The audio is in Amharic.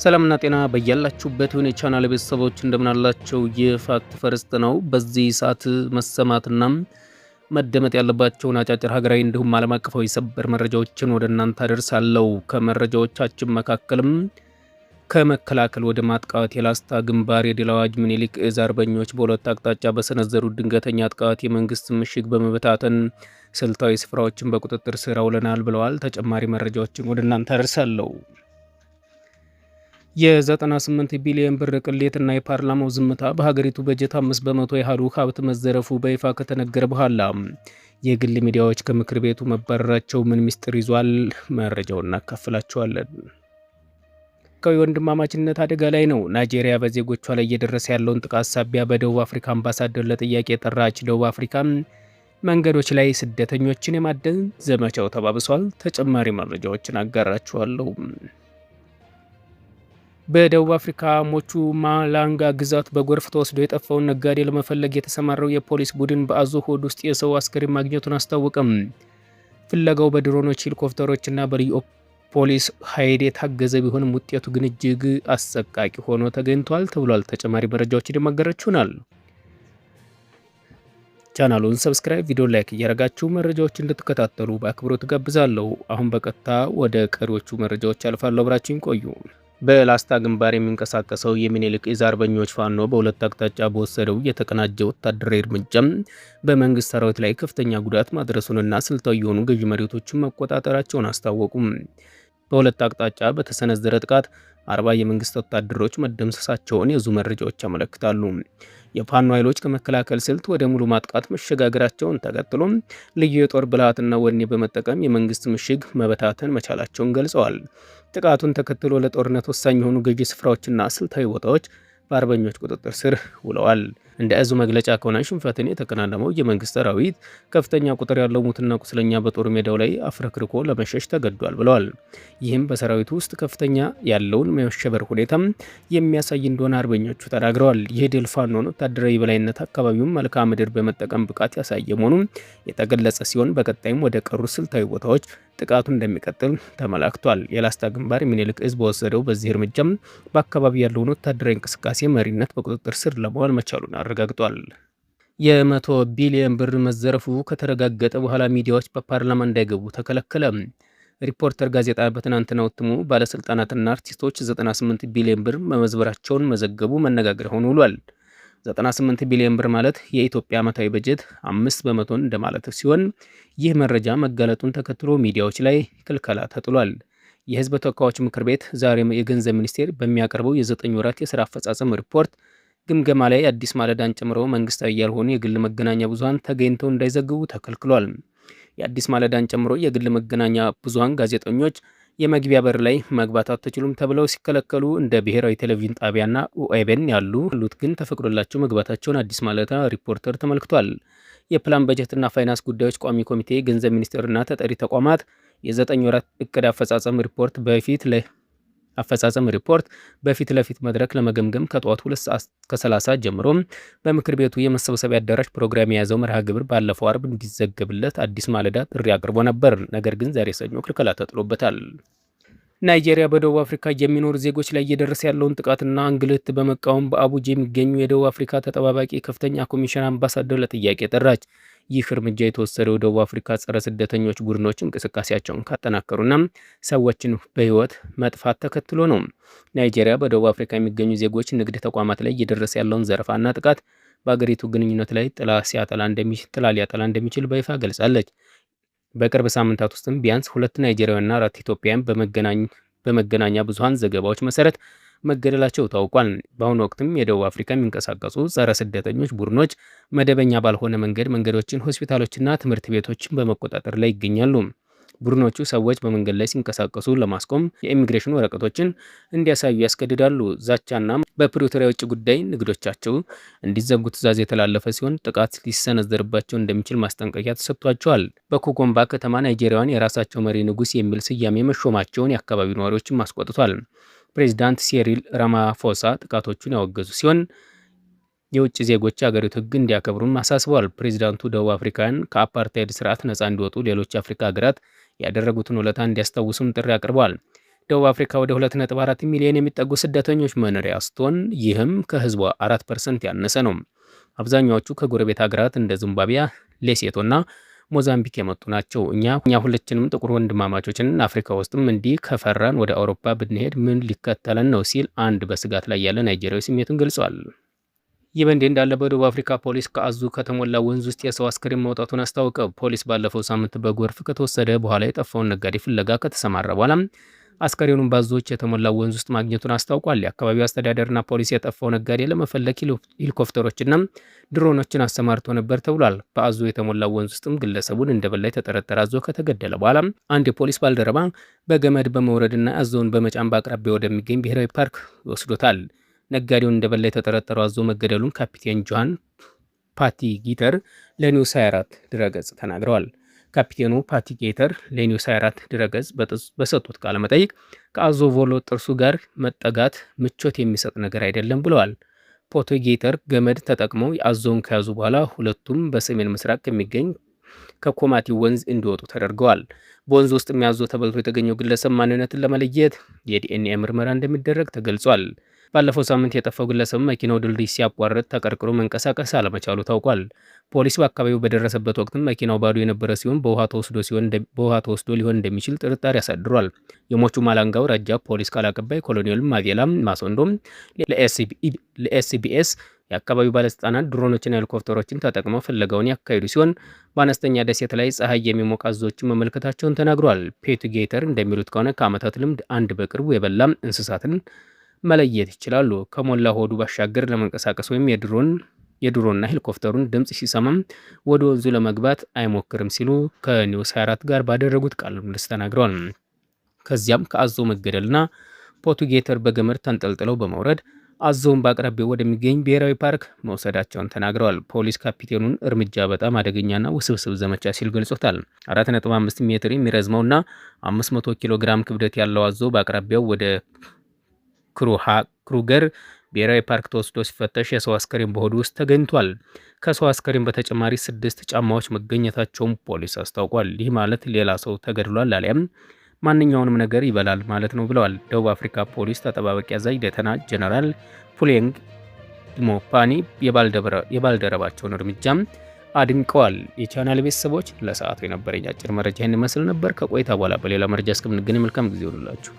ሰላምና ጤና በያላችሁበት የሆነ ቻናል ቤተሰቦች እንደምናላችሁ የፋክት ፈርስት ነው። በዚህ ሰዓት መሰማትና መደመጥ ያለባቸውን አጫጭር ሀገራዊ እንዲሁም ዓለም አቀፋዊ ሰበር መረጃዎችን ወደ እናንተ አደርሳለሁ። ከመረጃዎቻችን መካከልም ከመከላከል ወደ ማጥቃት የላስታ ግንባር የድል አዋጅ ምኒልክ እዝ አርበኞች በሁለት አቅጣጫ በሰነዘሩ ድንገተኛ ጥቃት የመንግስት ምሽግ በመበታተን ስልታዊ ስፍራዎችን በቁጥጥር ስር አውለናል ብለዋል። ተጨማሪ መረጃዎችን ወደ እናንተ አደርሳለሁ። የ98 ቢሊዮን ብር ቅሌትና የፓርላማው ዝምታ በሀገሪቱ በጀት 5 በመቶ ያህሉ ሀብት መዘረፉ በይፋ ከተነገረ በኋላ የግል ሚዲያዎች ከምክር ቤቱ መባረራቸው ምን ሚስጥር ይዟል? መረጃውን እናካፍላችኋለን። ወንድማማችነት አደጋ ላይ ነው። ናይጄሪያ በዜጎቿ ላይ እየደረሰ ያለውን ጥቃት ሳቢያ በደቡብ አፍሪካ አምባሳደር ለጥያቄ የጠራች። ደቡብ አፍሪካ መንገዶች ላይ ስደተኞችን የማደን ዘመቻው ተባብሷል። ተጨማሪ መረጃዎችን አጋራችኋለሁ። በደቡብ አፍሪካ ሞቹማላንጋ ግዛት በጎርፍ ተወስዶ የጠፋውን ነጋዴ ለመፈለግ የተሰማራው የፖሊስ ቡድን በአዞ ሆድ ውስጥ የሰው አስከሬን ማግኘቱን አስታወቀም። ፍለጋው በድሮኖች፣ ሄሊኮፕተሮችና በልዩ ፖሊስ ኃይል የታገዘ ቢሆንም ውጤቱ ግን እጅግ አሰቃቂ ሆኖ ተገኝቷል ተብሏል። ተጨማሪ መረጃዎችን የማጋራችሁናል። ቻናሉን ሰብስክራይብ፣ ቪዲዮ ላይክ እያደረጋችሁ መረጃዎች እንድትከታተሉ በአክብሮት ጋብዛለሁ። አሁን በቀጥታ ወደ ቀሪዎቹ መረጃዎች አልፋለሁ። አብራችሁን ቆዩ። በላስታ ግንባር የሚንቀሳቀሰው የሚኒልክ እዝ አርበኞች ፋኖ በሁለት አቅጣጫ በወሰደው የተቀናጀ ወታደራዊ እርምጃም በመንግስት ሰራዊት ላይ ከፍተኛ ጉዳት ማድረሱንና ስልታዊ የሆኑ ገዢ መሬቶችን መቆጣጠራቸውን አስታወቁም። በሁለት አቅጣጫ በተሰነዘረ ጥቃት 40 የመንግስት ወታደሮች መደምሰሳቸውን የዙ መረጃዎች ያመለክታሉ። የፋኖ ኃይሎች ከመከላከል ስልት ወደ ሙሉ ማጥቃት መሸጋገራቸውን ተከትሎ ልዩ የጦር ብልሃትና ወኔ በመጠቀም የመንግስት ምሽግ መበታተን መቻላቸውን ገልጸዋል። ጥቃቱን ተከትሎ ለጦርነት ወሳኝ የሆኑ ገዢ ስፍራዎችና ስልታዊ ቦታዎች በአርበኞች ቁጥጥር ስር ውለዋል። እንደ እዙ መግለጫ ከሆነ ሽንፈትን የተከናነመው የመንግስት ሰራዊት ከፍተኛ ቁጥር ያለው ሙትና ቁስለኛ በጦር ሜዳው ላይ አፍረክርኮ ለመሸሽ ተገዷል ብለዋል። ይህም በሰራዊቱ ውስጥ ከፍተኛ ያለውን መሸበር ሁኔታም የሚያሳይ እንደሆነ አርበኞቹ ተናግረዋል። ይህ ድል ፋኖን ወታደራዊ በላይነት አካባቢውን መልክዓ ምድር በመጠቀም ብቃት ያሳየ መሆኑን የተገለጸ ሲሆን በቀጣይም ወደ ቀሩ ስልታዊ ቦታዎች ጥቃቱ እንደሚቀጥል ተመላክቷል። የላስታ ግንባር ሚኒልክ እዝ በወሰደው በዚህ እርምጃም በአካባቢ ያለውን ወታደራዊ እንቅስቃሴ መሪነት በቁጥጥር ስር ለማዋል መቻሉን አረጋግጧል። የ100 ቢሊዮን ብር መዘረፉ ከተረጋገጠ በኋላ ሚዲያዎች በፓርላማ እንዳይገቡ ተከለከለ። ሪፖርተር ጋዜጣ በትናንትናው እትሙ ባለስልጣናትና አርቲስቶች 98 ቢሊዮን ብር መመዝበራቸውን መዘገቡ መነጋገሪያ ሆኖ ውሏል። 98 ቢሊዮን ብር ማለት የኢትዮጵያ ዓመታዊ በጀት 5 በመቶን እንደማለት ሲሆን ይህ መረጃ መጋለጡን ተከትሎ ሚዲያዎች ላይ ክልከላ ተጥሏል። የህዝብ ተወካዮች ምክር ቤት ዛሬም የገንዘብ ሚኒስቴር በሚያቀርበው የ9 ወራት የስራ አፈጻጸም ሪፖርት ግምገማ ላይ አዲስ ማለዳን ጨምሮ መንግስታዊ ያልሆኑ የግል መገናኛ ብዙሃን ተገኝተው እንዳይዘግቡ ተከልክሏል። የአዲስ ማለዳን ጨምሮ የግል መገናኛ ብዙሃን ጋዜጠኞች የመግቢያ በር ላይ መግባት አትችሉም ተብለው ሲከለከሉ እንደ ብሔራዊ ቴሌቪዥን ጣቢያና ኦኤቤን ያሉት ግን ተፈቅዶላቸው መግባታቸውን አዲስ ማለዳ ሪፖርተር ተመልክቷል። የፕላን በጀትና ፋይናንስ ጉዳዮች ቋሚ ኮሚቴ፣ ገንዘብ ሚኒስቴርና ተጠሪ ተቋማት የ9 ወራት እቅድ አፈጻጸም ሪፖርት በፊት ለፊት መድረክ ለመገምገም ከጠዋት 2 ሰዓት ከ30 ጀምሮ በምክር ቤቱ የመሰብሰቢያ አዳራሽ ፕሮግራም የያዘው መርሃ ግብር ባለፈው አርብ እንዲዘገብለት አዲስ ማለዳ ጥሪ አቅርቦ ነበር። ነገር ግን ዛሬ ሰኞ ክልከላ ተጥሎበታል። ናይጄሪያ በደቡብ አፍሪካ የሚኖሩ ዜጎች ላይ እየደረሰ ያለውን ጥቃትና እንግልት በመቃወም በአቡጃ የሚገኙ የደቡብ አፍሪካ ተጠባባቂ ከፍተኛ ኮሚሽን አምባሳደር ለጥያቄ ጠራች። ይህ እርምጃ የተወሰደው ደቡብ አፍሪካ ጸረ ስደተኞች ቡድኖች እንቅስቃሴያቸውን ካጠናከሩና ሰዎችን በህይወት መጥፋት ተከትሎ ነው። ናይጄሪያ በደቡብ አፍሪካ የሚገኙ ዜጎች ንግድ ተቋማት ላይ እየደረሰ ያለውን ዘረፋና ጥቃት በአገሪቱ ግንኙነት ላይ ጥላ ሊያጠላ እንደሚችል በይፋ ገልጻለች። በቅርብ ሳምንታት ውስጥም ቢያንስ 2 ናይጄሪያውያንና 4 ኢትዮጵያውያን በመገናኛ ብዙሃን ዘገባዎች መሰረት መገደላቸው ታውቋል። በአሁኑ ወቅትም የደቡብ አፍሪካ የሚንቀሳቀሱ ጸረ ስደተኞች ቡድኖች መደበኛ ባልሆነ መንገዶችን፣ ሆስፒታሎችና ትምህርት ቤቶችን በመቆጣጠር ላይ ይገኛሉ። ቡድኖቹ ሰዎች በመንገድ ላይ ሲንቀሳቀሱ ለማስቆም የኢሚግሬሽን ወረቀቶችን እንዲያሳዩ ያስገድዳሉ። ዛቻና በፕሪቶሪያ የውጭ ጉዳይ ንግዶቻቸው እንዲዘጉ ትዕዛዝ የተላለፈ ሲሆን ጥቃት ሊሰነዘርባቸው እንደሚችል ማስጠንቀቂያ ተሰጥቷቸዋል። በኮጎምባ ከተማ ናይጄሪያውያን የራሳቸው መሪ ንጉስ የሚል ስያሜ መሾማቸውን የአካባቢው ነዋሪዎችም አስቆጥቷል። ፕሬዚዳንት ሲሪል ራማፎሳ ጥቃቶቹን ያወገዙ ሲሆን የውጭ ዜጎች የአገሪቱ ሕግ እንዲያከብሩም አሳስበዋል። ፕሬዚዳንቱ ደቡብ አፍሪካውያን ከአፓርታይድ ስርዓት ነፃ እንዲወጡ ሌሎች የአፍሪካ ሀገራት ያደረጉትን ውለታ እንዲያስታውሱም ጥሪ አቅርበዋል። ደቡብ አፍሪካ ወደ 2.4 ሚሊዮን የሚጠጉ ስደተኞች መኖሪያ ስትሆን ይህም ከህዝቧ 4% ያነሰ ነው። አብዛኛዎቹ ከጎረቤት ሀገራት እንደ ዚምባብዌ፣ ሌሴቶና ሞዛምቢክ የመጡ ናቸው። እኛ ሁላችንም ጥቁር ወንድማማቾችን አፍሪካ ውስጥም እንዲህ ከፈራን ወደ አውሮፓ ብንሄድ ምን ሊከተለን ነው ሲል አንድ በስጋት ላይ ያለ ናይጄሪያዊ ስሜቱን ገልጿል። ይህ በእንዲህ እንዳለ በደቡብ አፍሪካ ፖሊስ ከአዙ ከተሞላ ወንዝ ውስጥ የሰው አስክሬን መውጣቱን አስታወቀ። ፖሊስ ባለፈው ሳምንት በጎርፍ ከተወሰደ በኋላ የጠፋውን ነጋዴ ፍለጋ ከተሰማራ በኋላ አስከሬኑን በአዞዎች የተሞላ ወንዝ ውስጥ ማግኘቱን አስታውቋል። የአካባቢው አስተዳደርና ፖሊስ የጠፋው ነጋዴ ለመፈለግ ሄሊኮፕተሮችና ድሮኖችን አሰማርቶ ነበር ተብሏል። በአዞ የተሞላ ወንዝ ውስጥም ግለሰቡን እንደበላ የተጠረጠረ አዞ ከተገደለ በኋላ አንድ የፖሊስ ባልደረባ በገመድ በመውረድና አዞውን በመጫን በአቅራቢያ ወደሚገኝ ብሔራዊ ፓርክ ወስዶታል። ነጋዴውን እንደበላ የተጠረጠረው አዞ መገደሉን ካፒቴን ጆን ፓቲጌተር ለኒውስ 24 ድረገጽ ተናግረዋል። ካፒቴኑ ፓቲጌተር ለኒውስ 24 ድረገጽ በሰጡት ቃለ መጠይቅ ከአዞ ቮሎ ጥርሱ ጋር መጠጋት ምቾት የሚሰጥ ነገር አይደለም ብለዋል። ፓቲጌተር ገመድ ተጠቅመው አዞውን ከያዙ በኋላ ሁለቱም በሰሜን ምስራቅ ከሚገኝ ከኮማቲ ወንዝ እንዲወጡ ተደርገዋል። በወንዝ ውስጥ የሚያዞ ተበልቶ የተገኘው ግለሰብ ማንነትን ለመለየት የዲኤንኤ ምርመራ እንደሚደረግ ተገልጿል። ባለፈው ሳምንት የጠፋው ግለሰብ መኪናው ድልድይ ሲያቋርጥ ተቀርቅሮ መንቀሳቀስ አለመቻሉ ታውቋል። ፖሊስ በአካባቢው በደረሰበት ወቅትም መኪናው ባዶ የነበረ ሲሆን በውሃ ተወስዶ ሊሆን እንደሚችል ጥርጣሬ አሳድሯል። የሞቹ ማላንጋው ራጃ ፖሊስ ቃል አቀባይ ኮሎኔል ማቬላ ማሶንዶም ለኤስቢኤስ የአካባቢው ባለስልጣናት ድሮኖችና ሄሊኮፕተሮችን ተጠቅመው ፍለጋውን ያካሄዱ ሲሆን በአነስተኛ ደሴት ላይ ፀሐይ የሚሞቅ አዞዎችን መመልከታቸውን ተናግሯል። ፔቱጌተር እንደሚሉት ከሆነ ከዓመታት ልምድ አንድ በቅርቡ የበላ እንስሳትን መለየት ይችላሉ። ከሞላ ሆዱ ባሻገር ለመንቀሳቀስ ወይም የድሮና ሄሊኮፕተሩን ድምፅ ሲሰማም ወደ ወንዙ ለመግባት አይሞክርም ሲሉ ከኒውስ 24 ጋር ባደረጉት ቃለ ምልልስ ተናግረዋል። ከዚያም ከአዞ መገደልና ፓቲጌተር በገመድ ተንጠልጥለው በመውረድ አዞውን በአቅራቢያው ወደሚገኝ ብሔራዊ ፓርክ መውሰዳቸውን ተናግረዋል። ፖሊስ ካፒቴኑን እርምጃ በጣም አደገኛና ውስብስብ ዘመቻ ሲል ገልጾታል። 4.5 ሜትር የሚረዝመውና 500 ኪሎ ግራም ክብደት ያለው አዞ በአቅራቢያው ወደ ክሩገር ብሔራዊ ፓርክ ተወስዶ ሲፈተሽ የሰው አስከሬን በሆዱ ውስጥ ተገኝቷል። ከሰው አስከሬን በተጨማሪ 6 ጫማዎች መገኘታቸውን ፖሊስ አስታውቋል። ይህ ማለት ሌላ ሰው ተገድሏል አሊያም ማንኛውንም ነገር ይበላል ማለት ነው ብለዋል። ደቡብ አፍሪካ ፖሊስ ተጠባባቂ አዛዥ ሌተና ጀነራል ፑሌንግ ሞፓኒ የባልደረባቸውን እርምጃም አድንቀዋል። የቻናል ቤተሰቦች ለሰዓቱ የነበረኝ አጭር መረጃ ይህን ይመስል ነበር። ከቆይታ በኋላ በሌላ መረጃ እስከምንገናኝ መልካም ጊዜ ይሁንላችሁ።